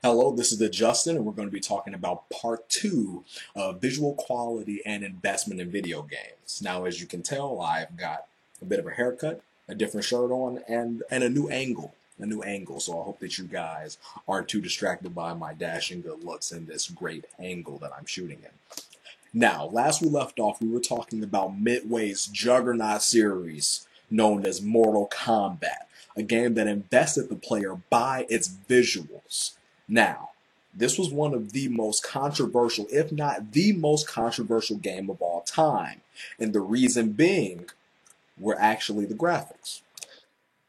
Hello, this is the Justin, and we're going to be talking about part two of visual quality and investment in video games. Now, as you can tell, I've got a bit of a haircut, a different shirt on, and a new angle. A new angle. So I hope that you guys aren't too distracted by my dashing good looks and this great angle that I'm shooting in. Now, last we left off, we were talking about Midway's juggernaut series known as Mortal Kombat, a game that invested the player by its visuals. Now, this was one of the most controversial, if not the most controversial game of all time. And the reason being were actually the graphics.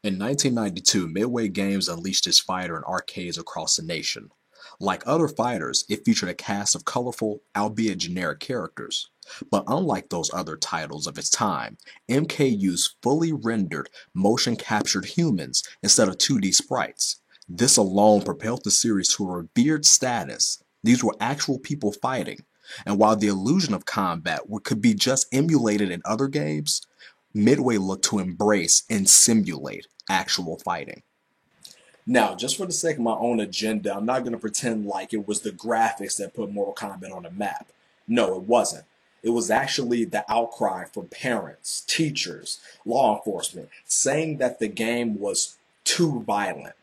In 1992, Midway Games unleashed its fighter in arcades across the nation. Like other fighters, it featured a cast of colorful, albeit generic characters. But unlike those other titles of its time, MK used fully rendered, motion-captured humans instead of 2D sprites. This alone propelled the series to a revered status. These were actual people fighting, and while the illusion of combat could be just emulated in other games, Midway looked to embrace and simulate actual fighting. Now, just for the sake of my own agenda, I'm not going to pretend like it was the graphics that put Mortal Kombat on the map. No, it wasn't. It was actually the outcry from parents, teachers, law enforcement, saying that the game was too violent.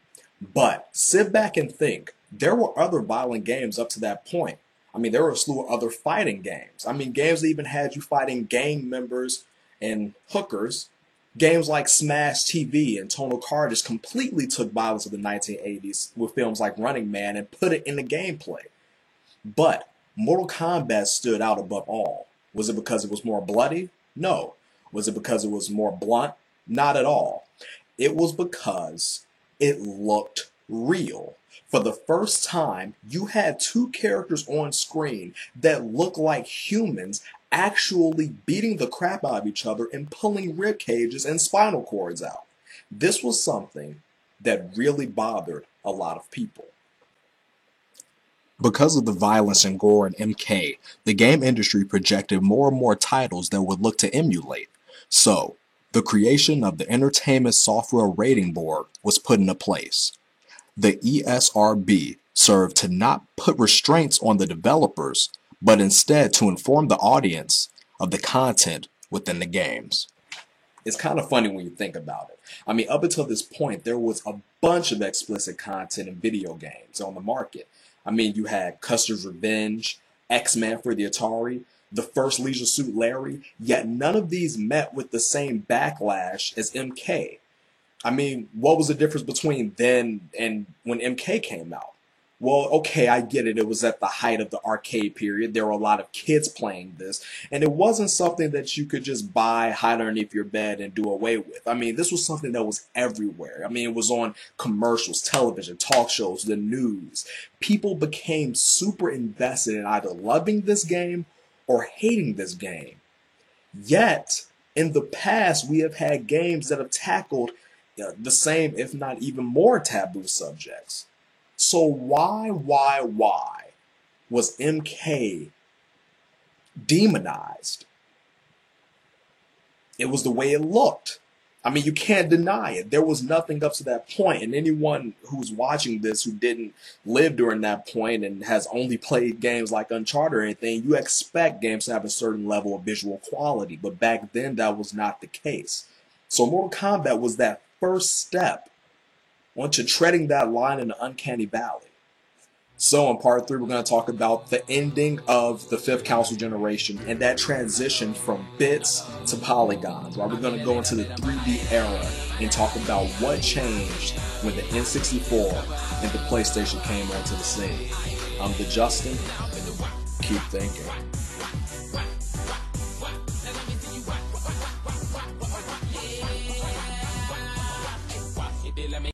But sit back and think, there were other violent games up to that point. I mean, there were a slew of other fighting games. I mean, games that even had you fighting gang members and hookers. Games like Smash TV and Tonal Car just completely took violence of the 1980s with films like Running Man and put it in the gameplay. But Mortal Kombat stood out above all. Was it because it was more bloody? No. Was it because it was more blunt? Not at all. It was because it looked real. For the first time, you had two characters on screen that looked like humans actually beating the crap out of each other and pulling rib cages and spinal cords out. This was something that really bothered a lot of people. Because of the violence and gore in MK, the game industry projected more and more titles that would look to emulate. So, the creation of the Entertainment Software Rating Board was put into place. The ESRB served to not put restraints on the developers, but instead to inform the audience of the content within the games. It's kind of funny when you think about it. I mean, up until this point, there was a bunch of explicit content in video games on the market. I mean, you had Custer's Revenge, X-Men for the Atari, the first Leisure Suit Larry, yet none of these met with the same backlash as MK. I mean, what was the difference between then and when MK came out? Well, okay, I get it. It was at the height of the arcade period. There were a lot of kids playing this, and it wasn't something that you could just buy, hide underneath your bed, and do away with. I mean, this was something that was everywhere. I mean, it was on commercials, television, talk shows, the news. People became super invested in either loving this game or hating this game. Yet, in the past, we have had games that have tackled the same, if not even more taboo subjects. So why was MK demonized? It was the way it looked. I mean, you can't deny it. There was nothing up to that point, and anyone who's watching this who didn't live during that point and has only played games like Uncharted or anything, you expect games to have a certain level of visual quality, but back then that was not the case. So Mortal Kombat was that first step onto treading that line in the uncanny valley. So in part 3, we're going to talk about the ending of the 5th console generation and that transition from bits to polygons, while we're going to go into the 3D era and talk about what changed when the N64 and the PlayStation came onto the scene. I'm the Justin, and keep thinking.